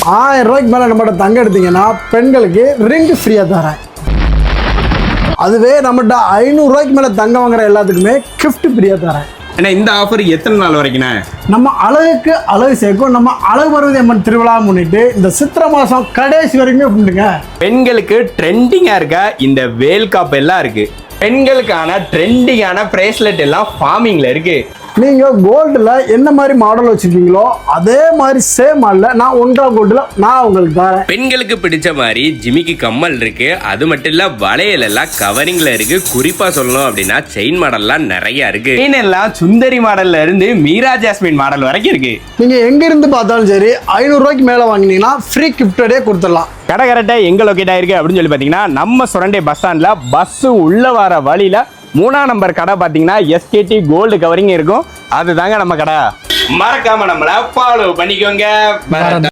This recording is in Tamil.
1000 ரூபாய்க்கு மேலே நம்மகிட்ட தங்கம் எடுத்தீங்கன்னா பெண்களுக்கு ரிங் ஃப்ரீயாக தரேன். அதுவே நம்மகிட்ட 500 ரூபாய்க்கு மேலே தங்கம் வாங்குற எல்லாத்துக்குமே கிஃப்ட் ஃப்ரீயாக தரேன். ஏன்னா இந்த ஆஃபர் எத்தனை நாள் வரைக்குண்ணே? நம்ம அழகுக்கு அழகு சேர்க்கும் நம்ம அழகு பருவதி அம்மன் திருவிழா முன்னிட்டு இந்த சித்திரை மாதம் கடைசி வரைக்குமே கும்பிடுங்க. பெண்களுக்கு ட்ரெண்டிங்காக இருக்க இந்த வேல் காப் எல்லாம் இருக்கு. பெண்களுக்கான ட்ரெண்டிங்கான பிரேஸ்லெட் எல்லாம் ஃபார்மிங்கில் இருக்கு. நீங்கள் கோல்டில் என்ன மாதிரி மாடல் வச்சுருக்கீங்களோ அதே மாதிரி சேம் மாடலில் நான் 1 கோல்டில் நான் உங்களுக்கு தரேன். பெண்களுக்கு பிடிச்ச மாதிரி ஜிமிக்கி கம்மல் இருக்கு. அது மட்டும் இல்ல வளையல் எல்லாம் கவரிங்ல இருக்கு. குறிப்பா சொல்லணும் அப்படின்னா செயின் மாடல்லாம் நிறைய இருக்கு. செயின் எல்லாம் சுந்தரி மாடல்ல இருந்து மீரா ஜாஸ்மின் மாடல் வரைக்கும் இருக்கு. நீங்கள் எங்கிருந்து பார்த்தாலும் சரி 500 ரூபாய்க்கு மேலே வாங்கினீங்கன்னா ஃப்ரீ கிஃப்டடே கொடுத்துடலாம். கடை கரெக்டாக எங்கே லொக்கேட் ஆயிருக்கு அப்படின்னு சொல்லி பார்த்தீங்கன்னா நம்ம சுரண்டை பஸ் ஸ்டாண்டில் பஸ்ஸு உள்ள வர வழியில் 3ஆம் நம்பர் கடை பார்த்தீங்கன்னா SKT கோல்டு கவரிங் இருக்கும். அதுதாங்க நம்ம கடை. மறக்காம நம்மளை ஃபாலோ பண்ணிக்கோங்க.